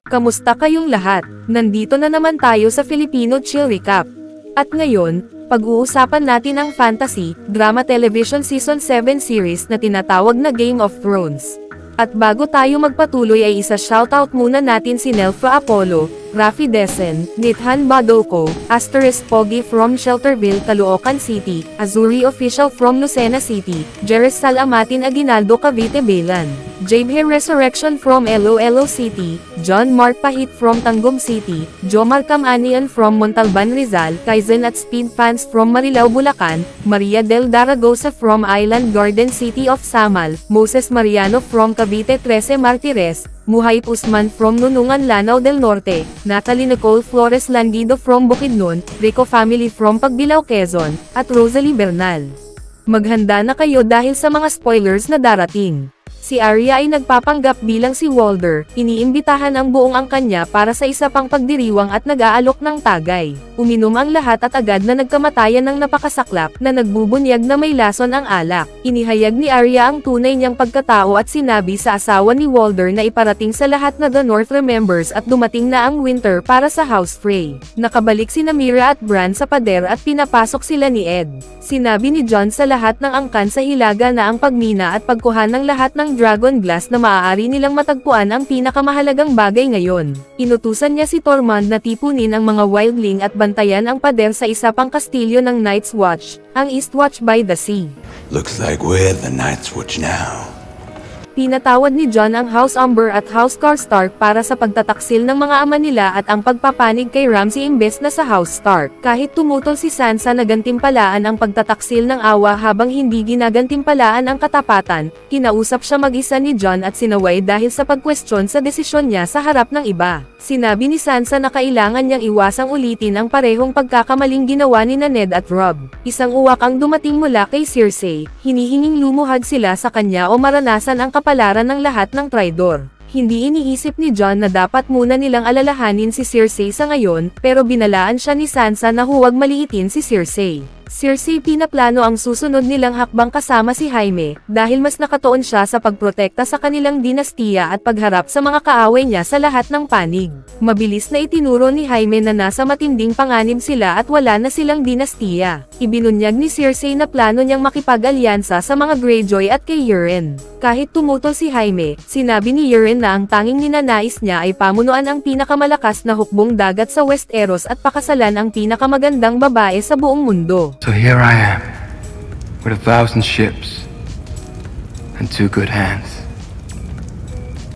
Kamusta kayong lahat? Nandito na naman tayo sa Filipino Chill Recap. At ngayon, pag-uusapan natin ang fantasy, drama television season 7 series na tinatawag na Game of Thrones. At bago tayo magpatuloy ay isa-shoutout muna natin si Nelfa Apollo, Rafi Desen, Nithan Badoko, Asterisk Pogi from Shelterville, Caloocan City, Azuri Official from Lucena City, Jeres Salamatin Aguinaldo Cavite Belan, Jabhe Resurrection from Iloilo City, John Mark Pahit from Tangum City, Jomar Kamanian from Montalban Rizal, Kaizen at Speed Fans from Marilao Bulacan, Maria Del Daragosa from Island Garden City of Samal, Moses Mariano from Cavite 13 Martires, Muhaip Usman from Nunungan Lanao del Norte, Natalie Nicole Flores Landido from Bukidnon, Rico Family from Pagbilao Quezon, at Rosalie Bernal. Maghanda na kayo dahil sa mga spoilers na darating. Si Arya ay nagpapanggap bilang si Walder, iniimbitahan ang buong angkan niya para sa isa pang pagdiriwang at nag-aalok ng tagay. Uminom ang lahat at agad na nagkamatayan ng napakasaklap na nagbubunyag na may lason ang alak. Inihayag ni Arya ang tunay niyang pagkatao at sinabi sa asawa ni Walder na iparating sa lahat na The North remembers at dumating na ang winter para sa House Frey. Nakabalik si Namira at Bran sa pader at pinapasok sila ni Ed. Sinabi ni Jon sa lahat ng angkan sa hilaga na ang pagmina at pagkuha ng lahat ng dragon glass na maaari nilang matagpuan ang pinakamahalagang bagay ngayon. Inutusan niya si Tormund na tipunin ang mga wildling at bantayan ang pader sa isa pang kastilyo ng Night's Watch, ang Eastwatch by the Sea. Looks like we're the Night's Watch now. Pinatawad ni Jon ang House Umber at House Karstark para sa pagtataksil ng mga ama nila at ang pagpapanig kay Ramsay imbes na sa House Stark. Kahit tumutol si Sansa na gantimpalaan ang pagtataksil ng awa habang hindi ginagantimpalaan ang katapatan, kinausap siya mag-isa ni Jon at sinaway dahil sa pagkwestiyon sa desisyon niya sa harap ng iba. Sinabi ni Sansa na kailangan niyang iwasang ulitin ang parehong pagkakamaling ginawa ni Ned at Robb. Isang uwak ang dumating mula kay Cersei, hinihinging lumuhad sila sa kanya o maranasan ang kapalaran ng lahat ng traidor. Hindi iniisip ni Jon na dapat muna nilang alalahanin si Cersei sa ngayon, pero binalaan siya ni Sansa na huwag maliitin si Cersei. Cersei pinaplano ang susunod nilang hakbang kasama si Jaime, dahil mas nakatuon siya sa pagprotekta sa kanilang dinastiya at pagharap sa mga kaaway niya sa lahat ng panig. Mabilis na itinuro ni Jaime na nasa matinding panganib sila at wala na silang dinastiya. Ibinunyag ni Cersei na plano niyang makipag-alyansa sa mga Greyjoy at kay Euron. Kahit tumutol si Jaime, sinabi ni Euron na ang tanging ninanais niya ay pamunuan ang pinakamalakas na hukbong dagat sa Westeros at pakasalan ang pinakamagandang babae sa buong mundo. So here I am, with 1,000 ships, and 2 good hands.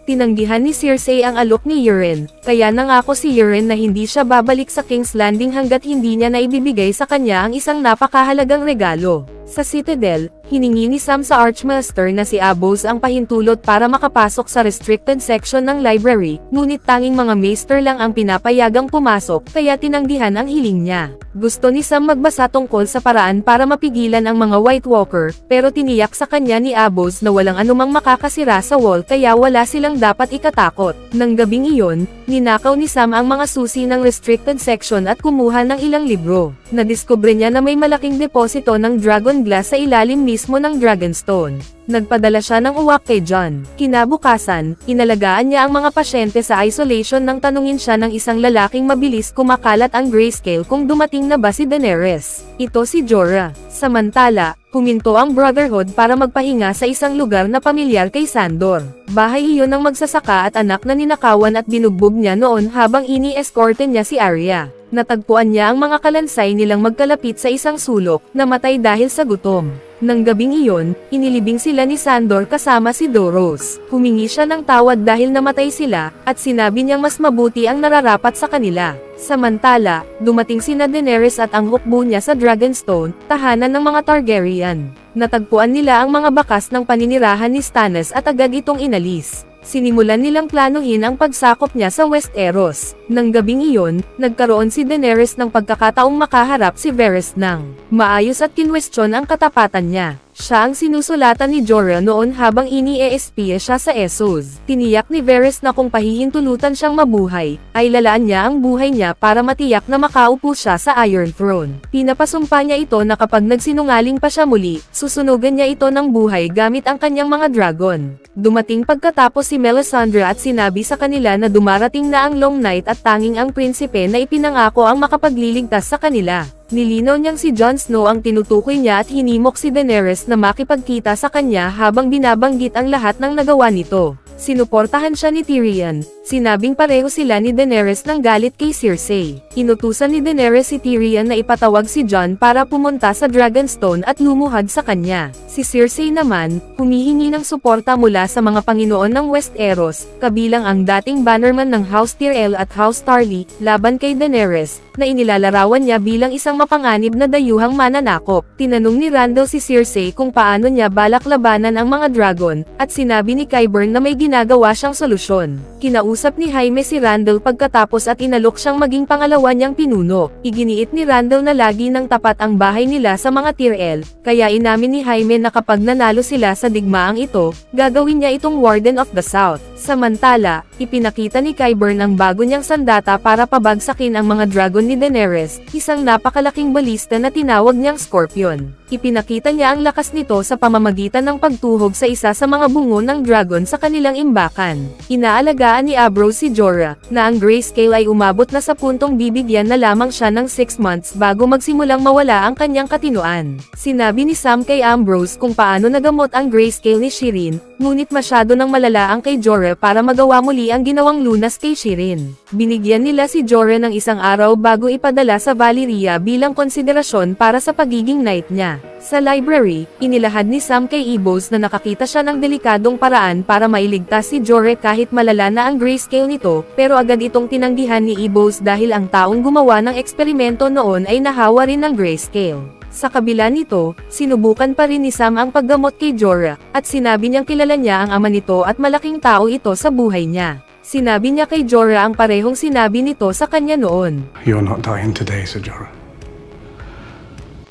Tinanggihan ni Cersei ang alok ni Euron, kaya nangako si Euron na hindi siya babalik sa King's Landing hanggat hindi niya naibibigay sa kanya ang isang napakahalagang regalo. Sa Citadel, hiningi ni Sam sa Archmaester na si Abos ang pahintulot para makapasok sa restricted section ng library, ngunit tanging mga maester lang ang pinapayagang pumasok kaya tinanggihan ang hiling niya. Gusto ni Sam magbasa tungkol sa paraan para mapigilan ang mga White Walker, pero tiniyak sa kanya ni Abos na walang anumang makakasira sa wall kaya wala silang dapat ikatakot. Nang gabing iyon, ninakaw ni Sam ang mga susi ng restricted section at kumuha ng ilang libro. Nadiskubre niya na may malaking deposito ng dragon glass sa ilalim mismo ng Dragonstone. Nagpadala siya ng uwak kay Jon. Kinabukasan, inalagaan niya ang mga pasyente sa isolation nang tanungin siya ng isang lalaking mabilis kumakalat ang grayscale kung dumating na ba si Daenerys. Ito si Jorah. Samantala, huminto ang Brotherhood para magpahinga sa isang lugar na pamilyar kay Sandor. Bahay iyon ng magsasaka at anak na ninakawan at binugbog niya noon habang ini-escorte niya si Arya. Natagpuan niya ang mga kalansay nilang magkalapit sa isang sulok, namatay dahil sa gutom. Nang gabing iyon, inilibing sila ni Sandor kasama si Doros. Humingi siya ng tawad dahil namatay sila, at sinabi niyang mas mabuti ang nararapat sa kanila. Samantala, dumating sina Daenerys at ang hukbo niya sa Dragonstone, tahanan ng mga Targaryen. Natagpuan nila ang mga bakas ng paninirahan ni Stannis at agad itong inalis. Sinimulan nilang planuhin ang pagsakop niya sa Westeros. Nang gabing iyon, nagkaroon si Daenerys ng pagkakataong makaharap si Varys ng maayos at kinwestiyon ang katapatan niya. Siya ang sinusulatan ni Jorah noon habang ini-espiya siya sa Essos. Tiniyak ni Varys na kung pahihintulutan siyang mabuhay, ay lalaan niya ang buhay niya para matiyak na makaupo siya sa Iron Throne. Pinapasumpa niya ito na kapag nagsinungaling pa siya muli, susunugan niya ito ng buhay gamit ang kanyang mga dragon. Dumating pagkatapos si Melisandre at sinabi sa kanila na dumarating na ang Long Night at tanging ang prinsipe na ipinangako ang makapagliligtas sa kanila. Nilinaw niyang si Jon Snow ang tinutukoy niya at hinimok si Daenerys na makipagkita sa kanya habang binabanggit ang lahat ng nagawa nito. Sinuportahan siya ni Tyrion. Sinabing pareho sila ni Daenerys ng galit kay Cersei. Inutusan ni Daenerys si Tyrion na ipatawag si Jon para pumunta sa Dragonstone at lumuhad sa kanya. Si Cersei naman, humihingi ng suporta mula sa mga Panginoon ng Westeros, kabilang ang dating bannerman ng House Tyrell at House Tarly, laban kay Daenerys, na inilalarawan niya bilang isang mapanganib na dayuhang mananakop. Tinanong ni Randall si Cersei kung paano niya balak labanan ang mga dragon, at sinabi ni Qyburn na may ginagawa siyang solusyon. Kinausap ni Jaime si Randall pagkatapos at inalok siyang maging pangalawa niyang pinuno. Iginiit ni Randall na lagi nang tapat ang bahay nila sa mga Tyrell, kaya inamin ni Jaime na kapag nanalo sila sa digmaang ito, gagawin niya itong Warden of the South. Samantala, ipinakita ni Qyburn ang bago niyang sandata para pabagsakin ang mga dragon ni Daenerys, isang napakalaking balista na tinawag niyang Scorpion. Ipinakita niya ang lakas nito sa pamamagitan ng pagtuhog sa isa sa mga bungo ng dragon sa kanilang imbakan. Inaalagaan ni Ambrose si Jorah, na ang grayscale ay umabot na sa puntong bibigyan na lamang siya ng 6 months bago magsimulang mawala ang kanyang katinuan. Sinabi ni Sam kay Ambrose kung paano nagamot ang grayscale ni Shireen, ngunit masyado nang malala ang kay Jorah para magawa muli ang ginawang lunas kay Shireen. Binigyan nila si Jorah ng isang araw bago ipadala sa Valyria bilang konsiderasyon para sa pagiging knight niya. Sa library, inilahad ni Sam kay Ebbose na nakakita siya ng delikadong paraan para mailigtas si Jorah kahit malala na ang grayscale nito, pero agad itong tinanggihan ni Ebbose dahil ang taong gumawa ng eksperimento noon ay nahawa rin ng grayscale. Sa kabila nito, sinubukan pa rin ni Sam ang paggamot kay Jorah, at sinabi niyang kilala niya ang ama nito at malaking tao ito sa buhay niya. Sinabi niya kay Jorah ang parehong sinabi nito sa kanya noon. You're not dying today, Sir Jorah.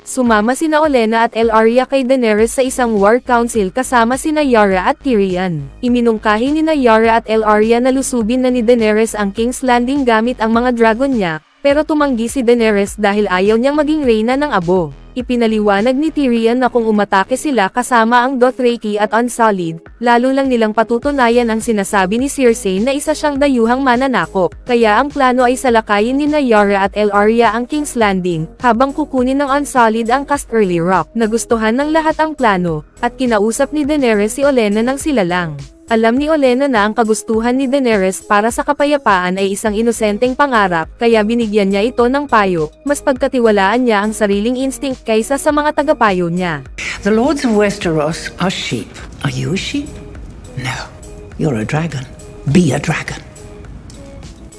Sumama sina Olenna at Ellaria kay Daenerys sa isang war council kasama sina Yara at Tyrion. Iminungkahi ni Yara at Ellaria na lusubin na ni Daenerys ang King's Landing gamit ang mga dragon niya, pero tumanggi si Daenerys dahil ayaw niyang maging reyna ng Abo. Ipinaliwanag ni Tyrion na kung umatake sila kasama ang Dothraki at Unsullied, lalo lang nilang patutunayan ang sinasabi ni Cersei na isa siyang dayuhang mananakop. Kaya ang plano ay salakayin ni Yara at Ellaria ang King's Landing, habang kukunin ng Unsullied ang Casterly Rock. Nagustuhan ng lahat ang plano, at kinausap ni Daenerys si Olenna nang sila lang. Alam ni Olenna na ang kagustuhan ni Daenerys para sa kapayapaan ay isang inosenteng pangarap, kaya binigyan niya ito ng payo, mas pagkatiwalaan niya ang sariling instinct kaysa sa mga tagapayo niya. The lords of Westeros are sheep. Are you a sheep? No. You're a dragon. Be a dragon.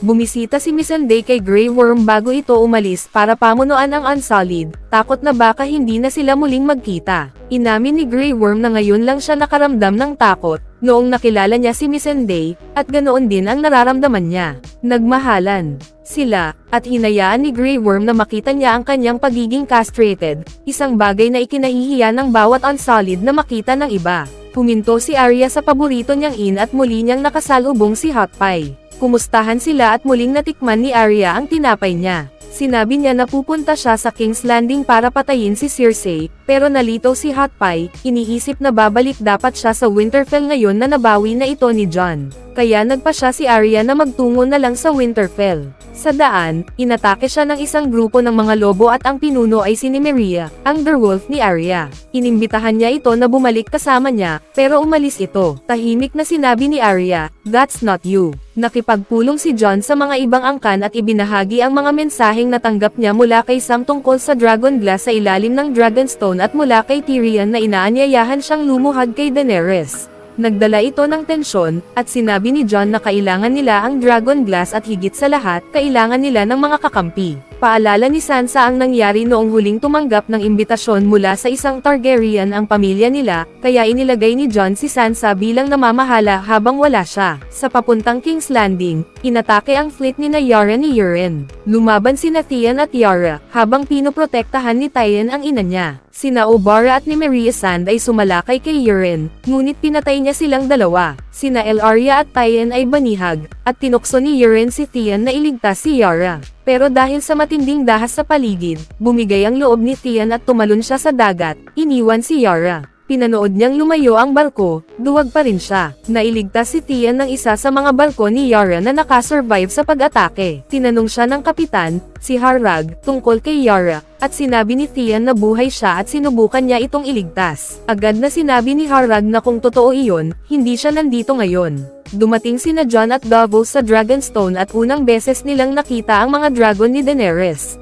Bumisita si Missandei kay Grey Worm bago ito umalis para pamunuan ang Unsullied, takot na baka hindi na sila muling magkita. Inamin ni Grey Worm na ngayon lang siya nakaramdam ng takot, noong nakilala niya si Missandei, at ganoon din ang nararamdaman niya. Nagmahalan sila, at hinayaan ni Grey Worm na makita niya ang kanyang pagiging castrated, isang bagay na ikinahihiya ng bawat Unsullied na makita ng iba. Huminto si Arya sa paborito niyang inn at muli niyang nakasalubong si Hot Pie. Kumustahan sila at muling natikman ni Arya ang tinapay niya. Sinabi niya na pupunta siya sa King's Landing para patayin si Cersei, pero nalito si Hot Pie, iniisip na babalik dapat siya sa Winterfell ngayon na nabawi na ito ni Jon. Kaya nagpa siya si Arya na magtungo na lang sa Winterfell. Sa daan, inatake siya ng isang grupo ng mga lobo at ang pinuno ay si Nymeria, ang Direwolf ni Arya. Inimbitahan niya ito na bumalik kasama niya, pero umalis ito. Tahimik na sinabi ni Arya, "That's not you." Nakipagpulong si Jon sa mga ibang angkan at ibinahagi ang mga mensaheng natanggap niya mula kay Sam tungkol sa Dragon Glass sa ilalim ng Dragonstone at mula kay Tyrion na inaanyayahan siyang lumuhad kay Daenerys. Nagdala ito ng tensyon, at sinabi ni Jon na kailangan nila ang Dragon Glass at higit sa lahat, kailangan nila ng mga kakampi. Paalala ni Sansa ang nangyari noong huling tumanggap ng imbitasyon mula sa isang Targaryen ang pamilya nila, kaya inilagay ni Jon si Sansa bilang namamahala habang wala siya. Sa papuntang King's Landing, inatake ang fleet ni Yara ni Euron. Lumaban sina Theon at Yara, habang pinoprotektahan ni Tywin ang ina niya. Sina Obara at ni Maria Sand ay sumalakay kay Euron, ngunit pinatay niya silang dalawa. Sina Ellaria at Tyen ay banihag, at tinukso ni Euron si Theon na iligtas si Yara. Pero dahil sa matinding dahas sa paligid, bumigay ang loob ni Theon at tumalon siya sa dagat, iniwan si Yara. Pinanood niyang lumayo ang barko, duwag pa rin siya. Nailigtas si Theon ng isa sa mga barko ni Yara na nakasurvive sa pag-atake. Tinanong siya ng kapitan, si Harrag, tungkol kay Yara, at sinabi ni Theon na buhay siya at sinubukan niya itong iligtas. Agad na sinabi ni Harrag na kung totoo iyon, hindi siya nandito ngayon. Dumating sina Jon at Davos sa Dragonstone at unang beses nilang nakita ang mga dragon ni Daenerys.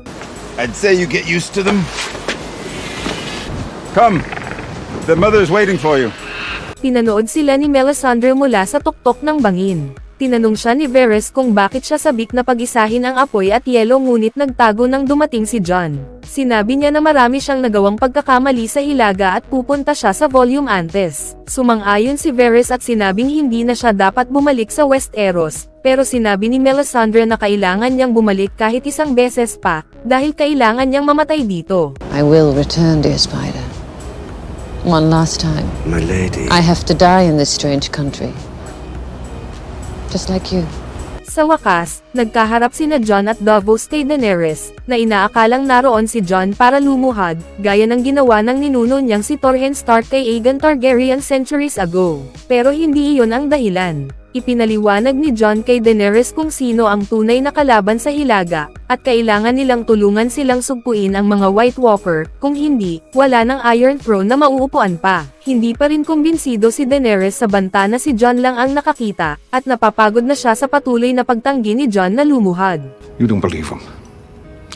I'd say you get used to them. Come. The mother's waiting for you. Pinanood sila ni Melisandre mula sa tuktok ng bangin. Tinanong siya ni Varys kung bakit siya sabik na pag-isahin ang apoy at yelo ngunit nagtago nang dumating si Jon. Sinabi niya na marami siyang nagawang pagkakamali sa Hilaga at pupunta siya sa Volume Antes. Sumang-ayon si Varys at sinabing hindi na siya dapat bumalik sa Westeros, pero sinabi ni Melisandre na kailangan niyang bumalik kahit isang beses pa, dahil kailangan niyang mamatay dito. I will return, dear Spider. One last time. My lady. I have to die in this strange country. Just like you. Sa wakas, nagkaharap sina Jon at Davos kay Daenerys, na inaakalang naroon si Jon para lumuhad, gaya ng ginawa ng ninuno niyang si Torrhen Stark kay Aegon Targaryen centuries ago. Pero hindi iyon ang dahilan. Ipinaliwanag ni Jon kay Daenerys kung sino ang tunay na kalaban sa Hilaga, at kailangan nilang tulungan silang sugpuin ang mga White Walker, kung hindi, wala ng Iron Throne na mauupuan pa. Hindi pa rin kumbinsido si Daenerys sa banta na si Jon lang ang nakakita, at napapagod na siya sa patuloy na pagtanggi ni Jon na lumuhad. You don't believe him.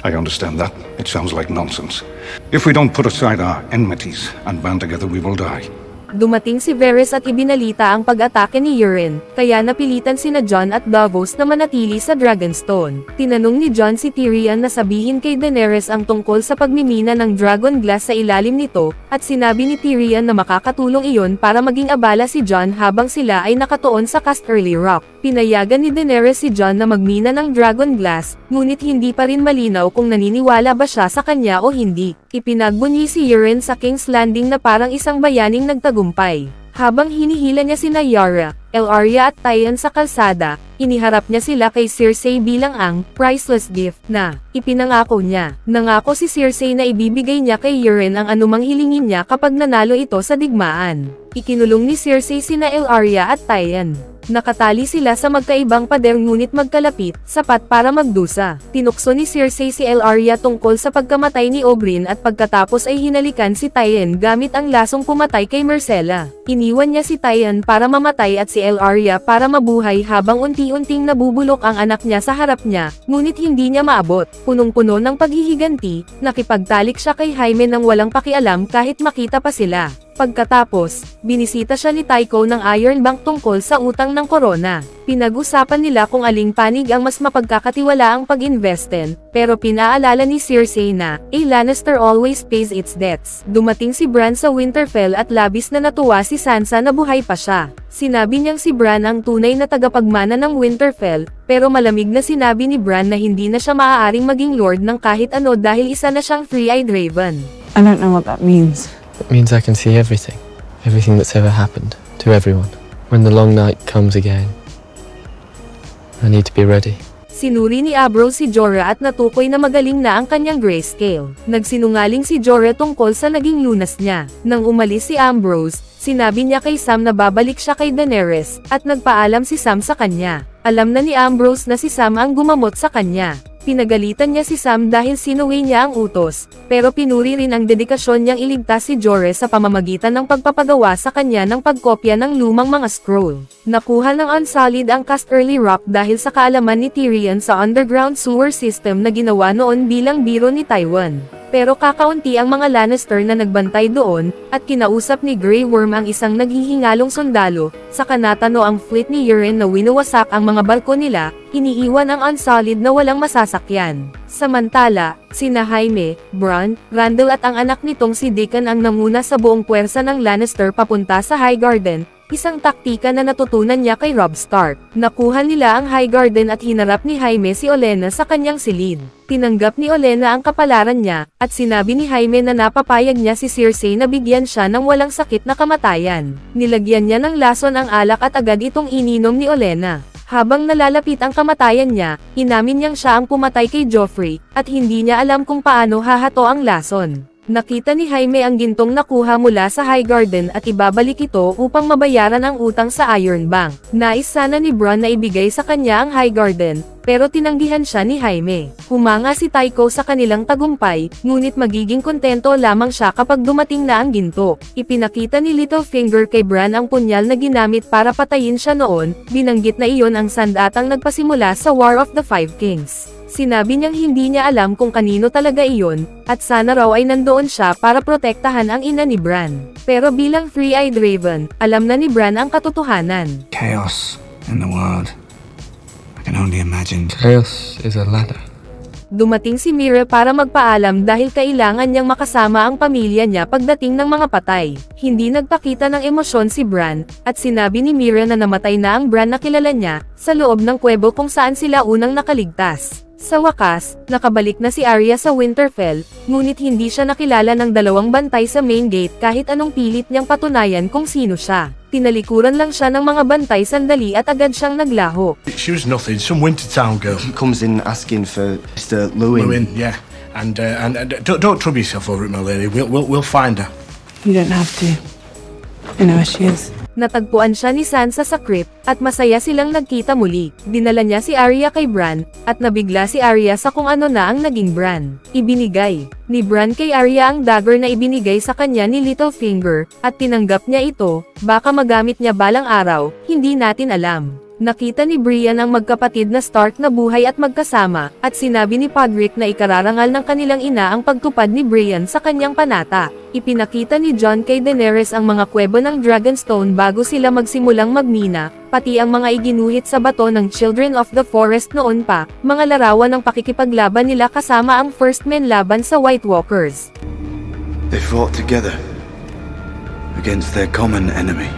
I understand that. It sounds like nonsense. If we don't put aside our enmities and band together, we will die. Dumating si Varys at ibinalita ang pag-atake ni Euron, kaya napilitan sina Jon at Davos na manatili sa Dragonstone. Tinanong ni Jon si Tyrion na sabihin kay Daenerys ang tungkol sa pagmimina ng Dragon Glass sa ilalim nito, at sinabi ni Tyrion na makakatulong iyon para maging abala si Jon habang sila ay nakatuon sa Casterly Rock. Pinayagan ni Daenerys si Jon na magmina ng Dragon Glass, ngunit hindi pa rin malinaw kung naniniwala ba siya sa kanya o hindi. Ipinagbunyi si Euron sa King's Landing na parang isang bayaning nagtagumpay. Habang hinihila niya sina Yara, Ellaria at Tyen sa kalsada, iniharap niya sila kay Cersei bilang ang priceless gift na ipinangako niya. Nangako si Cersei na ibibigay niya kay Euron ang anumang hilingin niya kapag nanalo ito sa digmaan. Ikinulong ni Cersei sina Ellaria at Tyen. Nakatali sila sa magkaibang pader ngunit magkalapit, sapat para magdusa. Tinukso ni Cersei si Ellaria tungkol sa pagkamatay ni Oberyn at pagkatapos ay hinalikan si Tyen gamit ang lasong pumatay kay Myrcella. Iniwan niya si Tyen para mamatay at si Ellaria para mabuhay habang unti-unting nabubulok ang anak niya sa harap niya, ngunit hindi niya maabot. Punong-puno ng paghihiganti, nakipagtalik siya kay Jaime nang walang pakialam kahit makita pa sila. Pagkatapos, binisita siya ni Tycho ng Iron Bank tungkol sa utang ng korona. Pinag-usapan nila kung aling panig ang mas mapagkakatiwalaang pag-investin, pero pinaalala ni Cersei na, a Lannister always pays its debts. Dumating si Bran sa Winterfell at labis na natuwa si Sansa na buhay pa siya. Sinabi niyang si Bran ang tunay na tagapagmana ng Winterfell, pero malamig na sinabi ni Bran na hindi na siya maaaring maging lord ng kahit ano dahil isa na siyang three-eyed raven. I don't know what that means. It means I can see everything. Everything that's ever happened. To everyone. When the long night comes again. I need to be ready. Sinuri ni Ambrose si Jorah at natukoy na magaling na ang kanyang grayscale. Nagsinungaling si Jorah tungkol sa naging lunas niya. Nang umalis si Ambrose, sinabi niya kay Sam na babalik siya kay Daenerys, at nagpaalam si Sam sa kanya. Alam na ni Ambrose na si Sam ang gumamot sa kanya. Pinagalitan niya si Sam dahil sinuwi niya ang utos, pero pinuri rin ang dedikasyon niyang iligtas si Jorah sa pamamagitan ng pagpapagawa sa kanya ng pagkopya ng lumang mga scroll. Nakuha ng Unsullied ang Casterly Rock dahil sa kaalaman ni Tyrion sa underground sewer system na ginawa noon bilang biro ni Tywin. Pero kakaunti ang mga Lannister na nagbantay doon, at kinausap ni Grey Worm ang isang naghihingalong sundalo, saka natano ang fleet ni Euron na winawasak ang mga barko nila, iniiwan ang Unsullied na walang masasakyan. Samantala, sina Jaime, Bronn, Randyll at ang anak nitong si Dickon ang nanguna sa buong puwersa ng Lannister papunta sa Highgarden, isang taktika na natutunan niya kay Robb Stark. Nakuha nila ang Highgarden at hinarap ni Jaime si Olenna sa kanyang silid. Tinanggap ni Olenna ang kapalaran niya, at sinabi ni Jaime na napapayag niya si Cersei na bigyan siya ng walang sakit na kamatayan. Nilagyan niya ng lason ang alak at agad itong ininom ni Olenna. Habang nalalapit ang kamatayan niya, inamin niyang siya ang pumatay kay Joffrey, at hindi niya alam kung paano hahato ang lason. Nakita ni Jaime ang gintong nakuha mula sa Highgarden at ibabalik ito upang mabayaran ang utang sa Iron Bank. Nais sana ni Bronn na ibigay sa kanya ang Highgarden, pero tinanggihan siya ni Jaime. Humanga si Tycho sa kanilang tagumpay, ngunit magiging kontento lamang siya kapag dumating na ang ginto. Ipinakita ni Littlefinger kay Bran ang punyal na ginamit para patayin siya noon, binanggit na iyon ang sandatang nagpasimula sa War of the Five Kings. Sinabi niyang hindi niya alam kung kanino talaga iyon, at sana raw ay nandoon siya para protektahan ang ina ni Bran. Pero bilang Three-Eyed Raven, alam na ni Bran ang katotohanan. Chaos in the world. I can only imagine. Chaos is a ladder. Dumating si Mira para magpaalam dahil kailangan niyang makasama ang pamilya niya pagdating ng mga patay. Hindi nagpakita ng emosyon si Bran, at sinabi ni Mira na namatay na ang Bran na kilala niya, sa loob ng kuwebo kung saan sila unang nakaligtas. Sa wakas, nakabalik na si Arya sa Winterfell, ngunit hindi siya nakilala ng dalawang bantay sa main gate kahit anong pilit niyang patunayan kung sino siya. Tinalikuran lang siya ng mga bantay sandali at agad siyang naglaho. She was nothing, some Wintertown girl. He comes in asking for Mr. Lewin. Lewin, yeah. And don't trouble yourself over it, my lady. We'll find her. You don't have to. I know where she is. Natagpuan siya ni Sansa sa crypt, at masaya silang nagkita muli. Dinala niya si Arya kay Bran, at nabigla si Arya sa kung ano na ang naging Bran. Ibinigay ni Bran kay Arya ang dagger na ibinigay sa kanya ni Littlefinger, at tinanggap niya ito, baka magamit niya balang araw, hindi natin alam. Nakita ni Brienne ang magkapatid na Stark na buhay at magkasama, at sinabi ni Podrick na ikararangal ng kanilang ina ang pagtupad ni Brienne sa kanyang panata. Ipinakita ni Jon kay Daenerys ang mga kuwebo ng Dragonstone bago sila magsimulang magmina, pati ang mga iginuhit sa bato ng Children of the Forest noon pa, mga larawan ng pakikipaglaban nila kasama ang First Men laban sa White Walkers. They fought together against their common enemy.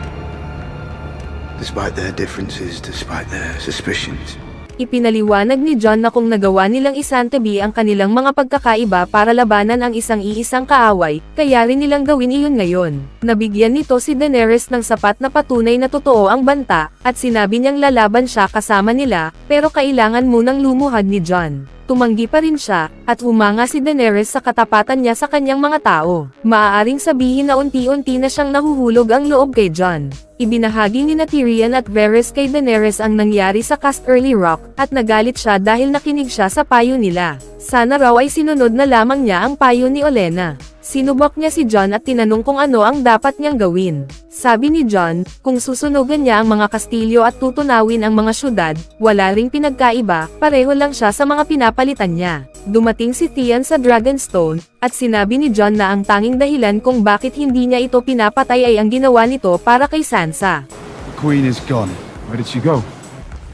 Despite their differences, despite their suspicions. Ipinaliwanag ni Jon na kung nagawa nilang isantabi ang kanilang mga pagkakaiba para labanan ang isang kaaway, kaya rin nilang gawin iyon ngayon. Nabigyan nito si Daenerys ng sapat na patunay na totoo ang banta, at sinabi niyang lalaban siya kasama nila, pero kailangan munang lumuhad ni Jon. Tumanggi pa rin siya, at humanga si Daenerys sa katapatan niya sa kanyang mga tao. Maaaring sabihin na unti-unti na siyang nahuhulog ang loob kay Jon. Ibinahagi ni Tyrion at Varys kay Daenerys ang nangyari sa Casterly Rock, at nagalit siya dahil nakinig siya sa payo nila. Sana raw ay sinunod na lamang niya ang payo ni Olenna. Sinubok niya si Jon at tinanong kung ano ang dapat niyang gawin. Sabi ni Jon, kung susunugan niya ang mga kastilyo at tutunawin ang mga syudad, wala ring pinagkaiba, pareho lang siya sa mga pinapalitan niya. Dumating si Theon sa Dragonstone, at sinabi ni Jon na ang tanging dahilan kung bakit hindi niya ito pinapatay ay ang ginawa nito para kay Sansa. The Queen is gone. Where did she go?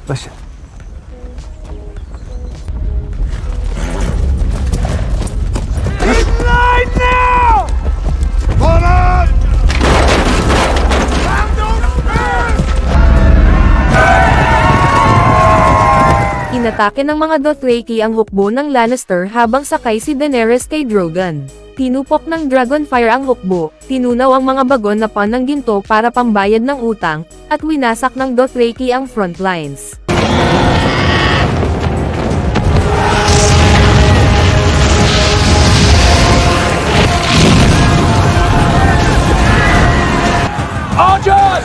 Listen. Right now! Come on! Inatake ng mga Dothraki ang hukbo ng Lannister habang sakay si Daenerys kay Drogon. Tinupok ng Dragonfire ang hukbo, tinunaw ang mga bagon na pan ng ginto para pambayad ng utang, at winasak ng Dothraki ang front lines. Archers!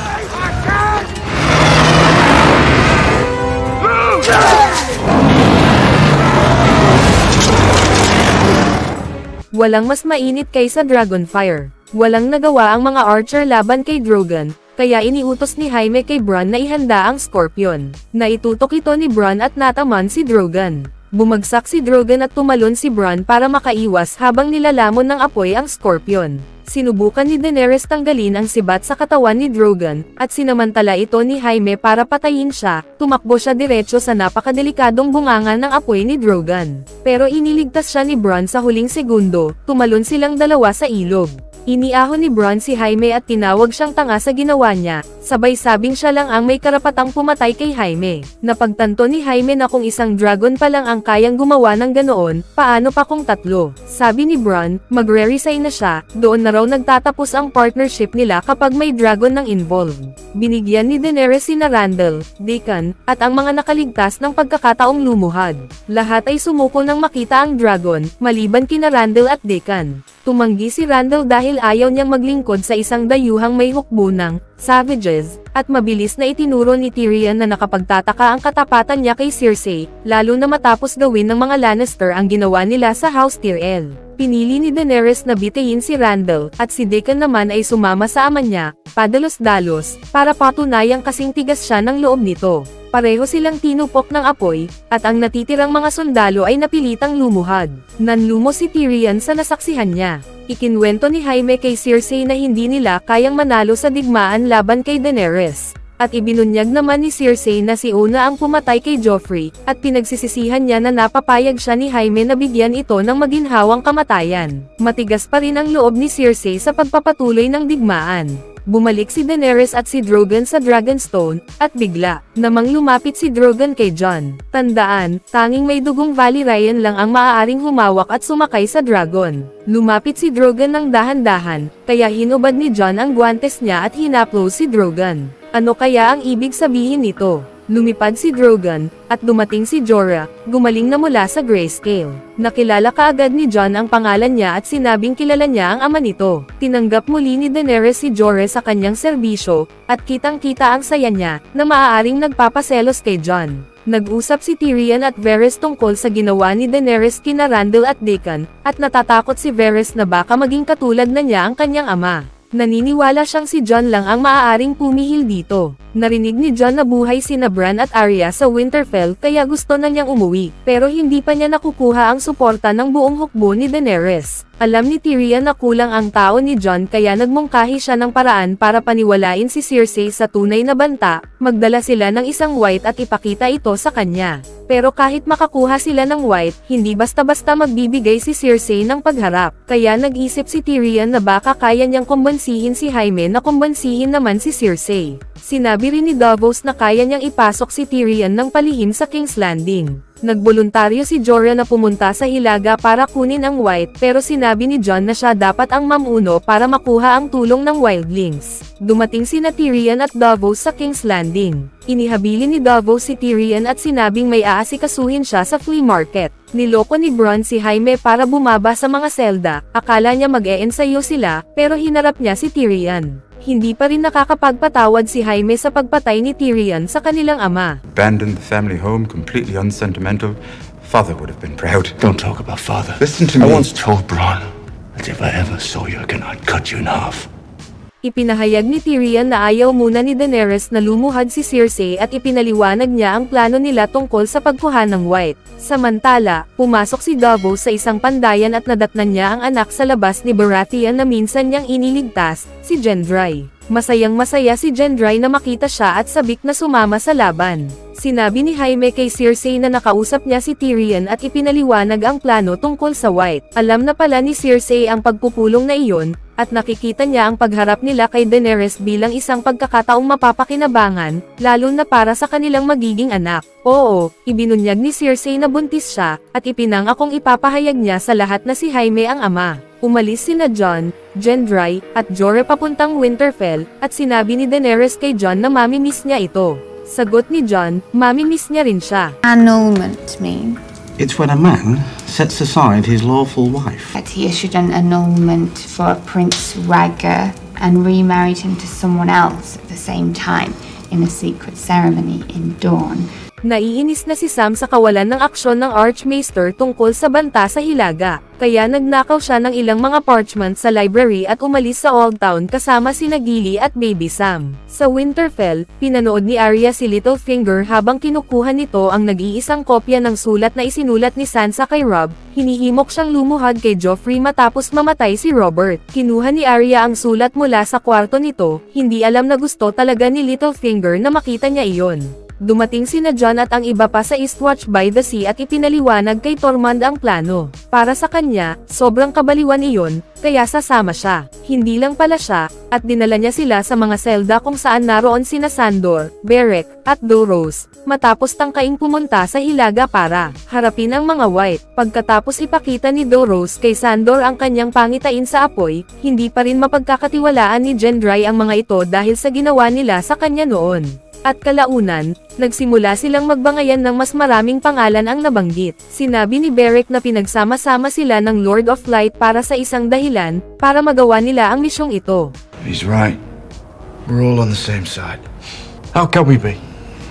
Walang mas mainit kaysa Dragonfire. Walang nagawa ang mga archer laban kay Drogon, kaya iniutos ni Jaime kay Bronn na ihanda ang Scorpion. Naitutok ito ni Bronn at nataman si Drogon. Bumagsak si Drogon at tumalon si Bronn para makaiwas habang nilalamon ng apoy ang Scorpion. Sinubukan ni Daenerys tanggalin ang sibat sa katawan ni Drogon, at sinamantala ito ni Jaime para patayin siya. Tumakbo siya diretso sa napakadelikadong bungangan ng apoy ni Drogon. Pero iniligtas siya ni Bronn sa huling segundo, tumalon silang dalawa sa ilog. Iniahon ni Bronn si Jaime at tinawag siyang tanga sa ginawa niya, sabay sabing siya lang ang may karapatang pumatay kay Jaime. Napagtanto ni Jaime na kung isang dragon pa lang ang kayang gumawa ng ganoon, paano pa kung 3? Sabi ni Bronn, magre-resign na siya, doon na raw nagtatapos ang partnership nila kapag may dragon nang involved. Binigyan ni Daenerys sina Randall, Daeron, at ang mga nakaligtas ng pagkakataong lumuhad. Lahat ay sumuko nang makita ang dragon, maliban kina Randall at Daeron. Tumanggi si Randall dahil ayaw niyang maglingkod sa isang dayuhang may hukbo ng savages, at mabilis na itinuro ni Tyrion na nakapagtataka ang katapatan niya kay Cersei, lalo na matapos gawin ng mga Lannister ang ginawa nila sa House Tyrell. Pinili ni Daenerys na bitayin si Randall, at si Daeron naman ay sumama sa ama niya, padalos-dalos, para patunayang kasing tigas siya ng loob nito. Pareho silang tinupok ng apoy, at ang natitirang mga sundalo ay napilitang lumuhad. Nanlumo si Tyrion sa nasaksihan niya. Ikinwento ni Jaime kay Cersei na hindi nila kayang manalo sa digmaan laban kay Daenerys. At ibinunyag naman ni Cersei na si Una ang pumatay kay Joffrey, at pinagsisisihan niya na napapayag siya ni Jaime na bigyan ito ng maginhawang kamatayan. Matigas pa rin ang loob ni Cersei sa pagpapatuloy ng digmaan. Bumalik si Daenerys at si Drogon sa Dragonstone, at bigla namang lumapit si Drogon kay Jon. Tandaan, tanging may dugong Valyrian lang ang maaaring humawak at sumakay sa dragon. Lumapit si Drogon ng dahan-dahan, kaya hinubad ni Jon ang guwantes niya at hinaplo si Drogon. Ano kaya ang ibig sabihin nito? Lumipad si Drogon, at dumating si Jorah, gumaling na mula sa grayscale. Nakilala kaagad ni Jon ang pangalan niya at sinabing kilala niya ang ama nito. Tinanggap muli ni Daenerys si Jorah sa kanyang serbisyo, at kitang-kita ang saya niya, na maaaring nagpapaselos kay Jon. Nag-usap si Tyrion at Varys tungkol sa ginawa ni Daenerys kina Randall at Daeron, at natatakot si Varys na baka maging katulad na niya ang kanyang ama. Naniniwala siyang si Jon lang ang maaaring pumihil dito. Narinig ni Jon na buhay sina Bran at Arya sa Winterfell kaya gusto na niyang umuwi, pero hindi pa niya nakukuha ang suporta ng buong hukbo ni Daenerys. Alam ni Tyrion na kulang ang tao ni Jon kaya nagmungkahi siya ng paraan para paniwalain si Cersei sa tunay na banta, magdala sila ng isang white at ipakita ito sa kanya. Pero kahit makakuha sila ng white, hindi basta-basta magbibigay si Cersei ng pagharap. Kaya nag-isip si Tyrion na baka kaya niyang kumbansihin si Jaime na kumbansihin naman si Cersei. Sinabi rin ni Davos na kaya niyang ipasok si Tyrion ng palihim sa King's Landing. Nagboluntaryo si Jorah na pumunta sa Hilaga para kunin ang white pero sinabi ni Jon na siya dapat ang mamuno para makuha ang tulong ng wildlings. Dumating sina Tyrion at Davos sa King's Landing. Inihabili ni Davos si Tyrion at sinabing may aasikasuhin siya sa flea market. Niloko ni Bronn si Jaime para bumaba sa mga selda, akala niya mag-e-ensayo sila, pero hinarap niya si Tyrion. Hindi pa rin nakakapagpatawad si Jaime sa pagpatay ni Tyrion sa kanilang ama. Abandoned the family home, completely unsentimental. Father would have been proud. Don't talk about father. Listen to me. I once told Bronn that if I ever saw you again, I'd cut you in half. Ipinahayag ni Tyrion na ayaw muna ni Daenerys na lumuhad si Cersei at ipinaliwanag niya ang plano nila tungkol sa pagkuha ng white. Samantala, pumasok si Davos sa isang pandayan at nadatnan niya ang anak sa labas ni Baratheon na minsan niyang iniligtas, si Gendry. Masayang-masaya si Gendry na makita siya at sabik na sumama sa laban. Sinabi ni Jaime kay Cersei na nakausap niya si Tyrion at ipinaliwanag ang plano tungkol sa white. Alam na pala ni Cersei ang pagpupulong na iyon, at nakikita niya ang pagharap nila kay Daenerys bilang isang pagkakataong mapapakinabangan, lalo na para sa kanilang magiging anak. Oo, ibinunyag ni Cersei na buntis siya, at ipinangakong ipapahayag niya sa lahat na si Jaime ang ama. Umalis sina Jon, Gendry, at Jorah papuntang Winterfell, at sinabi ni Daenerys kay Jon na mamimiss niya ito. Sagot ni Jon, mamimiss niya rin siya. Annulment mean? It's when a man sets aside his lawful wife. That he issued an annulment for Prince Rhaegar and remarried him to someone else at the same time in a secret ceremony in Dorne. Naiinis na si Sam sa kawalan ng aksyon ng Archmaester tungkol sa banta sa Hilaga, kaya nagnakaw siya ng ilang mga parchment sa library at umalis sa Old Town kasama sina Gilly at Baby Sam. Sa Winterfell, pinanood ni Arya si Littlefinger habang kinukuha nito ang nag-iisang kopya ng sulat na isinulat ni Sansa kay Robb. Hinihimok siyang lumuhad kay Joffrey matapos mamatay si Robert. Kinuha ni Arya ang sulat mula sa kwarto nito, hindi alam na gusto talaga ni Littlefinger na makita niya iyon. Dumating sina Jon at ang iba pa sa Eastwatch by the Sea at ipinaliwanag kay Tormund ang plano. Para sa kanya, sobrang kabaliwan iyon, kaya sasama siya. Hindi lang pala siya, at dinala niya sila sa mga selda kung saan naroon sina Sandor, Beric, at Doros, matapos tangkaing pumunta sa Hilaga para harapin ang mga White. Pagkatapos ipakita ni Doros kay Sandor ang kanyang pangitain sa apoy, hindi pa rin mapagkakatiwalaan ni Gendry ang mga ito dahil sa ginawa nila sa kanya noon. At kalaunan, nagsimula silang magbangayan ng mas maraming pangalan ang nabanggit. Sinabi ni Beric na pinagsama-sama sila ng Lord of Light para sa isang dahilan, para magawa nila ang misyong ito. He's right. We're all on the same side. How can we be?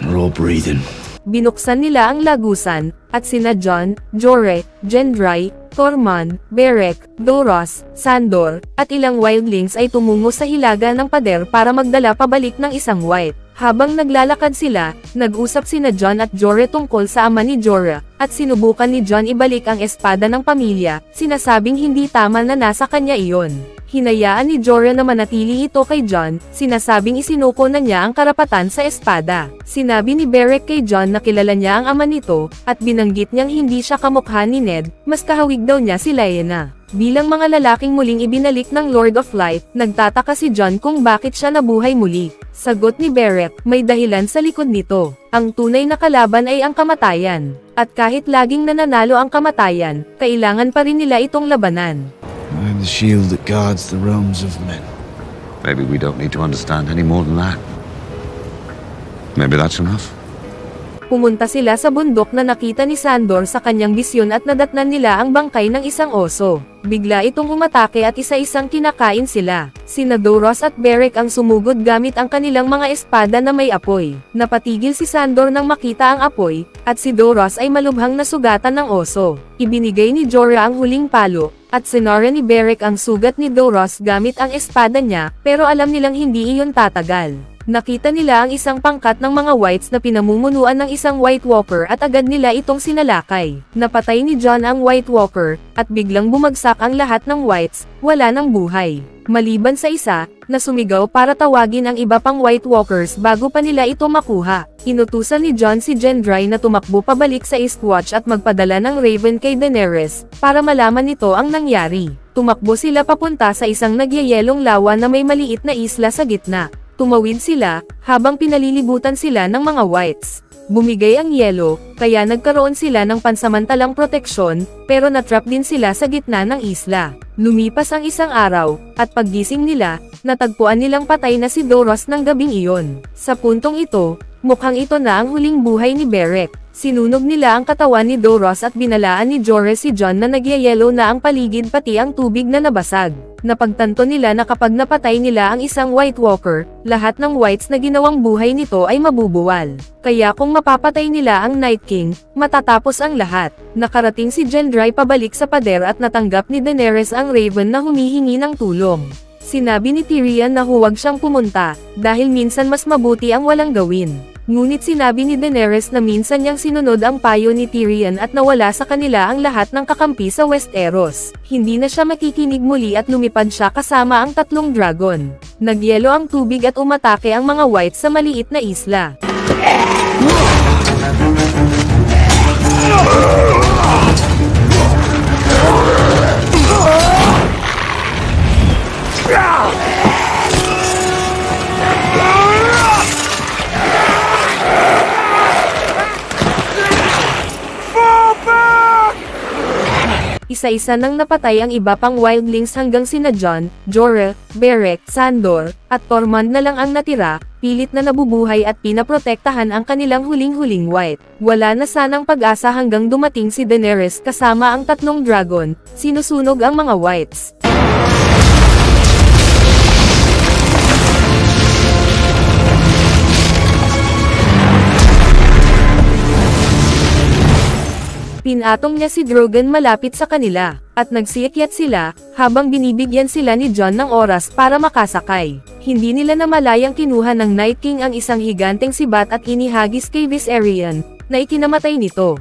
We're all breathing. Binuksan nila ang lagusan, at sina Jon, Jorah, Gendry, Tormund, Beric, Doros, Sandor, at ilang wildlings ay tumungo sa hilaga ng pader para magdala pabalik ng isang White. Habang naglalakad sila, nag-usap sina Jon at Jorah tungkol sa ama ni Jorah, at sinubukan ni Jon ibalik ang espada ng pamilya, sinasabing hindi tama na nasa kanya iyon. Hinayaan ni Jorah na manatili ito kay Jon, sinasabing isinuko na niya ang karapatan sa espada. Sinabi ni Beric kay Jon na kilala niya ang ama nito, at binanggit niyang hindi siya kamukha ni Ned, mas kahawig daw niya si Lyanna. Bilang mga lalaking muling ibinalik ng Lord of Light, nagtataka si Jon kung bakit siya nabuhay muli. Sagot ni Beric, may dahilan sa likod nito. Ang tunay na kalaban ay ang kamatayan. At kahit laging nananalo ang kamatayan, kailangan pa rin nila itong labanan. I'm the shield that guards the realms of men. Maybe we don't need to understand any more than that. Maybe that's enough. Pumunta sila sa bundok na nakita ni Sandor sa kanyang bisyon at nadatnan nila ang bangkay ng isang oso. Bigla itong umatake at isa-isang kinakain sila. Sina Doros at Beric ang sumugod gamit ang kanilang mga espada na may apoy. Napatigil si Sandor nang makita ang apoy, at si Doros ay malubhang nasugatan ng oso. Ibinigay ni Jorah ang huling palo, at sinara ni Beric ang sugat ni Doros gamit ang espada niya, pero alam nilang hindi iyon tatagal. Nakita nila ang isang pangkat ng mga Whites na pinamumunuan ng isang White Walker at agad nila itong sinalakay. Napatay ni Jon ang White Walker, at biglang bumagsak ang lahat ng Whites, wala ng buhay. Maliban sa isa, na sumigaw para tawagin ang iba pang White Walkers bago pa nila ito makuha. Inutusan ni Jon si Gendry na tumakbo pabalik sa Eastwatch at magpadala ng Raven kay Daenerys, para malaman nito ang nangyari. Tumakbo sila papunta sa isang nagyayelong lawa na may maliit na isla sa gitna. Tumawid sila, habang pinalilibutan sila ng mga Whites. Bumigay ang yelo, kaya nagkaroon sila ng pansamantalang proteksyon, pero natrap din sila sa gitna ng isla. Lumipas ang isang araw, at paggising nila, natagpuan nilang patay na si Doros ng gabing iyon. Sa puntong ito, mukhang ito na ang huling buhay ni Beric. Sinunog nila ang katawan ni Doros at binalaan ni Jorah si Jon na nagyayelo na ang paligid pati ang tubig na nabasag. Napagtanto nila na kapag napatay nila ang isang White Walker, lahat ng Whites na ginawang buhay nito ay mabubuwal. Kaya kung mapapatay nila ang Night King, matatapos ang lahat. Nakarating si Gendry pabalik sa pader at natanggap ni Daenerys ang Raven na humihingi ng tulong. Sinabi ni Tyrion na huwag siyang pumunta, dahil minsan mas mabuti ang walang gawin. Ngunit sinabi ni Daenerys na minsan niyang sinunod ang payo ni Tyrion at nawala sa kanila ang lahat ng kakampi sa Westeros. Hindi na siya makikinig muli at lumipad siya kasama ang 3 dragon. Nagyelo ang tubig at umatake ang mga Whites sa maliit na isla. Isa-isa nang napatay ang iba pang wildlings hanggang sina Jon, Jorah, Beric, Sandor, at Tormund na lang ang natira, pilit na nabubuhay at pinaprotektahan ang kanilang huling-huling White. Wala na sanang pag-asa hanggang dumating si Daenerys kasama ang 3 dragon, sinusunog ang mga Whites. Pinatong niya si Drogon malapit sa kanila, at nagsiakyat sila, habang binibigyan sila ni Jon ng oras para makasakay. Hindi nila namalayang kinuha ng Night King ang isang higanteng sibat at inihagis kay Viserion, na ikinamatay nito.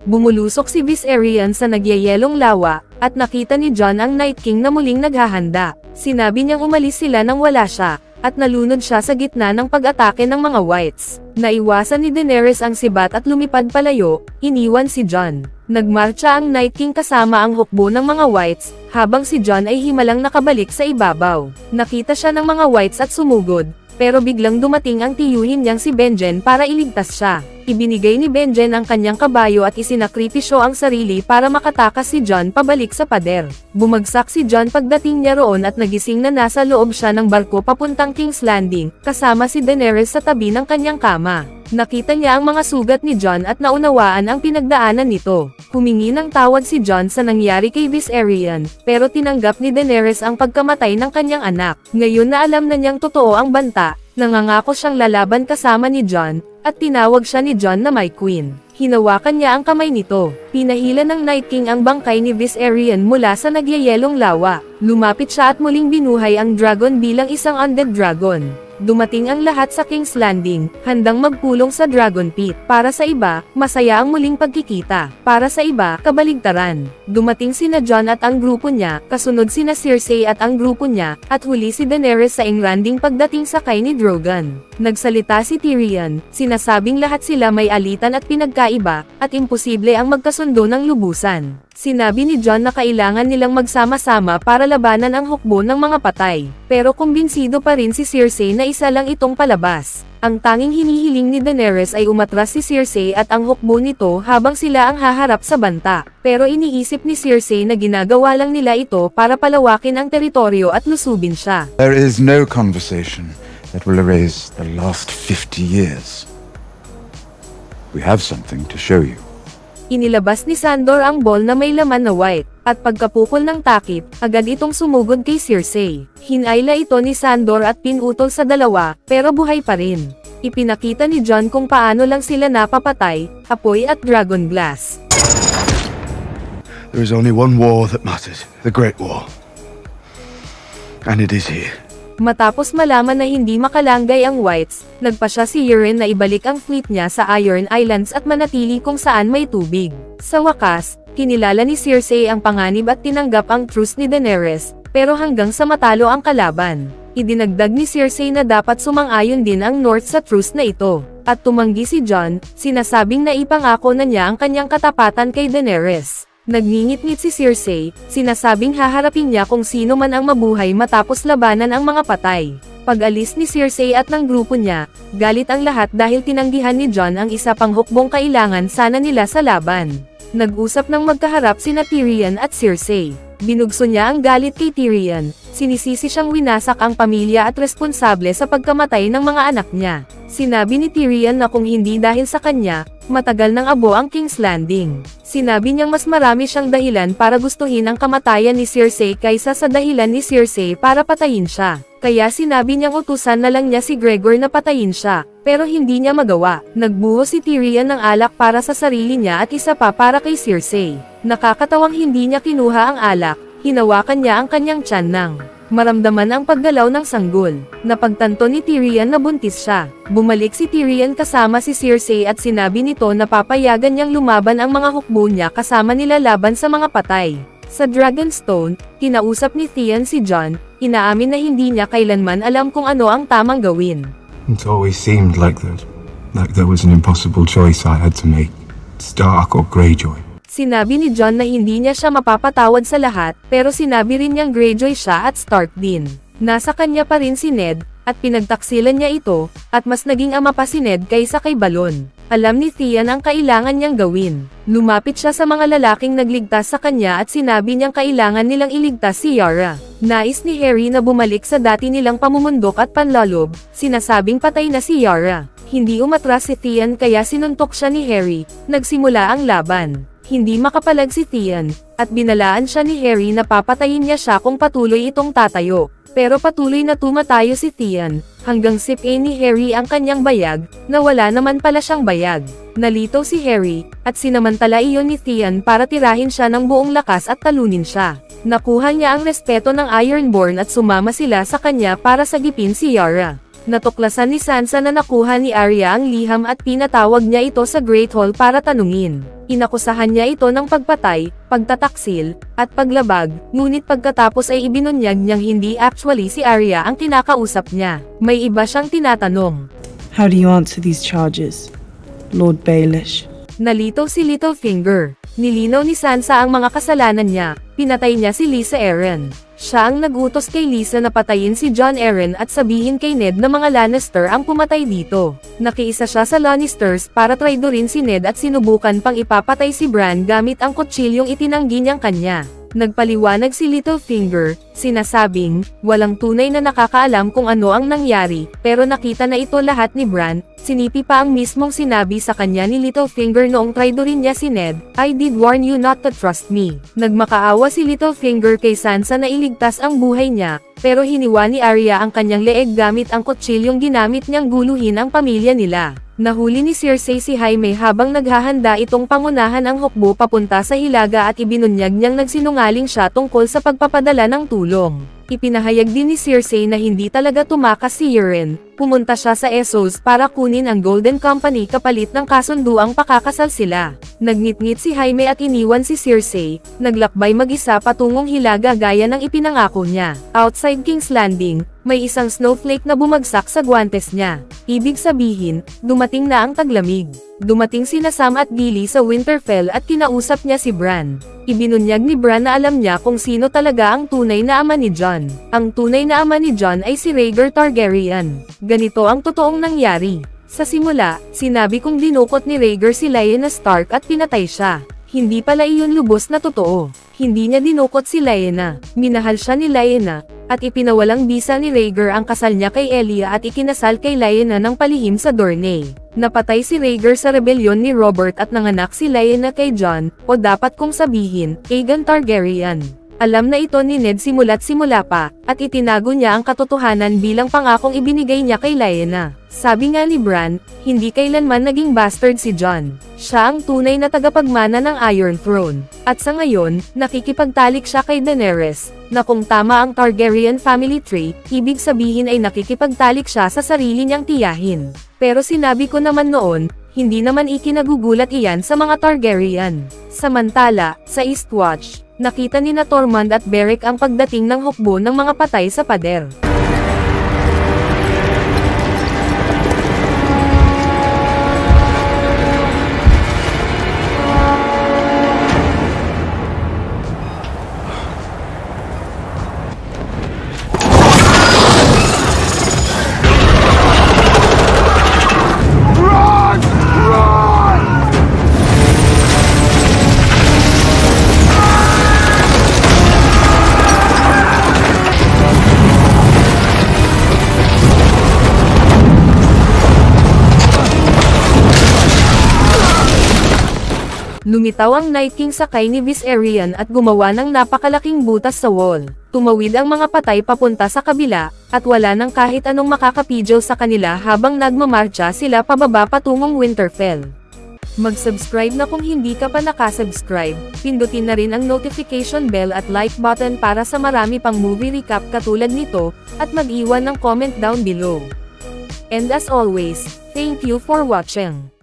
Bumulusok si Viserion sa nagyayelong lawa, at nakita ni Jon ang Night King na muling naghahanda. Sinabi niyang umalis sila nang wala siya, at nalunod siya sa gitna ng pag-atake ng mga Whites. Naiwasan ni Daenerys ang sibat at lumipad palayo, iniwan si Jon. Nagmarcha ang Night King kasama ang hukbo ng mga Whites, habang si Jon ay himalang nakabalik sa ibabaw. Nakita siya ng mga Whites at sumugod, pero biglang dumating ang tiyuhin niyang si Benjen para iligtas siya. Ibinigay ni Benjen ang kanyang kabayo at isinakripisyo ang sarili para makatakas si Jon pabalik sa pader. Bumagsak si Jon pagdating niya roon at nagising na nasa loob siya ng barko papuntang King's Landing, kasama si Daenerys sa tabi ng kanyang kama. Nakita niya ang mga sugat ni Jon at naunawaan ang pinagdaanan nito. Humingi ng tawad si Jon sa nangyari kay Viserion, pero tinanggap ni Daenerys ang pagkamatay ng kanyang anak. Ngayon na alam na niyang totoo ang banta, nangangako siyang lalaban kasama ni Jon, at tinawag siya ni Jon na My Queen. Hinawakan niya ang kamay nito. Pinahila ng Night King ang bangkay ni Viserion mula sa nagyayelong lawa. Lumapit siya at muling binuhay ang dragon bilang isang undead dragon. Dumating ang lahat sa King's Landing, handang magpulong sa Dragon Pit. Para sa iba, masaya ang muling pagkikita. Para sa iba, kabaligtaran. Dumating sina Jon at ang grupo niya, kasunod sina Cersei at ang grupo niya, at huli si Daenerys sa Inglanding pagdating sakay ni Drogon. Nagsalita si Tyrion, sinasabing lahat sila may alitan at pinagkaiba, at imposible ang magkasundo ng lubusan. Sinabi ni Jon na kailangan nilang magsama-sama para labanan ang hukbo ng mga patay. Pero kumbinsido pa rin si Cersei na isa lang itong palabas. Ang tanging hinihiling ni Daenerys ay umatras si Cersei at ang hukbo nito habang sila ang haharap sa banta. Pero iniisip ni Cersei na ginagawa lang nila ito para palawakin ang teritoryo at lusubin siya. There is no conversation that will erase the last 50 years. We have something to show you. Inilabas ni Sandor ang ball na may laman na white, at pagkapukol ng takip, agad itong sumugod kay Cersei. Hinayla ito ni Sandor at pinutol sa dalawa, pero buhay pa rin. Ipinakita ni Jon kung paano lang sila napapatay, apoy at dragon glass. There is only one war that matters, the Great War. And it is here. Matapos malaman na hindi makalanggay ang Whites, nagpasya si Euron na ibalik ang fleet niya sa Iron Islands at manatili kung saan may tubig. Sa wakas, kinilala ni Cersei ang panganib at tinanggap ang truce ni Daenerys, pero hanggang sa matalo ang kalaban. Idinagdag ni Cersei na dapat sumang-ayon din ang North sa truce na ito. At tumanggi si Jon, sinasabing naipangako na niya ang kanyang katapatan kay Daenerys. Nagngingit-ngit si Cersei, sinasabing haharapin niya kung sino man ang mabuhay matapos labanan ang mga patay. Pag-alis ni Cersei at ng grupo niya, galit ang lahat dahil tinanggihan ni Jon ang isa pang hukbong kailangan sana nila sa laban. Nag-usap ng magkaharap sina Tyrion at Cersei. Binugso niya ang galit kay Tyrion, sinisisi siyang winasak ang pamilya at responsable sa pagkamatay ng mga anak niya. Sinabi ni Tyrion na kung hindi dahil sa kanya, matagal nang abo ang King's Landing. Sinabi niyang mas marami siyang dahilan para gustuhin ang kamatayan ni Cersei kaysa sa dahilan ni Cersei para patayin siya. Kaya sinabi niyang utusan na lang niya si Gregor na patayin siya, pero hindi niya magawa. Nagbuhos si Tyrion ng alak para sa sarili niya at isa pa para kay Cersei. Nakakatawang hindi niya kinuha ang alak, hinawakan niya ang kanyang tiyan nang maramdaman ang paggalaw ng sanggol. Napagtanto ni Tyrion na buntis siya. Bumalik si Tyrion kasama si Cersei at sinabi nito na papayagan niyang lumaban ang mga hukbo niya kasama nila laban sa mga patay. Sa Dragonstone, kinausap ni Theon si Jon, inaamin na hindi niya kailanman alam kung ano ang tamang gawin. It always seemed like there was an impossible choice I had to make. Stark or Greyjoy. Sinabi ni Jon na hindi niya siya mapapatawad sa lahat, pero sinabi rin niyang Greyjoy siya at Stark din. Nasa kanya pa rin si Ned, at pinagtaksilan niya ito, at mas naging ama pa si Ned kaysa kay Balon. Alam ni Theon ang kailangan niyang gawin. Lumapit siya sa mga lalaking nagligtas sa kanya at sinabi niyang kailangan nilang iligtas si Yara. Nais ni Harry na bumalik sa dati nilang pamumundok at panlalob, sinasabing patay na si Yara. Hindi umatras si Theon kaya sinuntok siya ni Harry, nagsimula ang laban. Hindi makapalag si Theon, at binalaan siya ni Harry na papatayin niya siya kung patuloy itong tatayo. Pero patuloy na tumatayo si Theon, hanggang sipin ni Harry ang kanyang bayag, na wala naman pala siyang bayag. Nalito si Harry, at sinamantala iyon ni Theon para tirahin siya ng buong lakas at talunin siya. Nakuha niya ang respeto ng Ironborn at sumama sila sa kanya para sagipin si Yara. Natuklasan ni Sansa na nakuha ni Arya ang liham at pinatawag niya ito sa Great Hall para tanungin. Inakusahan niya ito ng pagpatay, pagtataksil, at paglabag, ngunit pagkatapos ay ibinunyag niyang hindi actually si Arya ang kinakausap niya. May iba siyang tinatanong. How do you answer these charges, Lord Baelish? Nalito si Littlefinger. Nilinaw ni Sansa ang mga kasalanan niya. Pinatay niya si Lysa Arryn. Siya ang nagutos kay Lysa na patayin si Jon Arryn at sabihin kay Ned na mga Lannister ang pumatay dito. Nakiisa siya sa Lannisters para traidorin si Ned at sinubukan pang ipapatay si Bran gamit ang kutsilyong itinanggi niyang kanya. Nagpaliwanag si Littlefinger, sinasabing, walang tunay na nakakaalam kung ano ang nangyari, pero nakita na ito lahat ni Bran. Sinipi pa ang mismong sinabi sa kanya ni Littlefinger noong traidorin niya si Ned, I did warn you not to trust me. Nagmakaawa si Littlefinger kay Sansa na iligtas ang buhay niya, pero hiniwa ni Arya ang kanyang leeg gamit ang kutsilyong ginamit niyang guluhin ang pamilya nila. Nahuli ni Cersei si Jaime habang naghahanda itong pangunahan ang hukbo papunta sa Hilaga at ibinunyag niyang nagsinungaling siya tungkol sa pagpapadala ng tulong. Ipinahayag din ni Cersei na hindi talaga tumakas si Euron. Pumunta siya sa Essos para kunin ang Golden Company kapalit ng kasunduang pakakasal sila. Nagnitngit si Jaime at iniwan si Cersei. Naglakbay mag-isa patungong Hilaga gaya ng ipinangako niya. Outside King's Landing, may isang snowflake na bumagsak sa guwantes niya. Ibig sabihin, dumating na ang taglamig. Dumating sina Sam at Gilly sa Winterfell at kinausap niya si Bran. Ibinunyag ni Bran na alam niya kung sino talaga ang tunay na ama ni Jon. Ang tunay na ama ni Jon ay si Rhaegar Targaryen. Ganito ang totoong nangyari. Sa simula, sinabi kong dinukot ni Rhaegar si Lyanna Stark at pinatay siya. Hindi pala iyon lubos na totoo. Hindi niya dinukot si Lyanna. Minahal siya ni Lyanna, at ipinawalang bisa ni Rhaegar ang kasal niya kay Elia at ikinasal kay Lyanna ng palihim sa Dorne. Napatay si Rhaegar sa rebelyon ni Robert at nanganak si Lyanna kay Jon, o dapat kong sabihin, Aegon Targaryen. Alam na ito ni Ned simula't simula pa, at itinago niya ang katotohanan bilang pangakong ibinigay niya kay Lyanna. Sabi nga ni Bran, hindi kailanman naging bastard si Jon. Siya ang tunay na tagapagmana ng Iron Throne. At sa ngayon, nakikipagtalik siya kay Daenerys, na kung tama ang Targaryen family tree, ibig sabihin ay nakikipagtalik siya sa sarili niyang tiyahin. Pero sinabi ko naman noon, hindi naman ikinagugulat iyan sa mga Targaryen. Samantala, sa Eastwatch, nakita ni na Tormund at Beric ang pagdating ng hukbo ng mga patay sa pader. Lumitaw ang Night King sakay ni Viserion at gumawa ng napakalaking butas sa wall. Tumawid ang mga patay papunta sa kabila, at wala nang kahit anong makakapidyo sa kanila habang nagmamarcha sila pababa patungong Winterfell. Mag-subscribe na kung hindi ka pa nakasubscribe, pindutin na rin ang notification bell at like button para sa marami pang movie recap katulad nito, at mag-iwan ng comment down below. And as always, thank you for watching.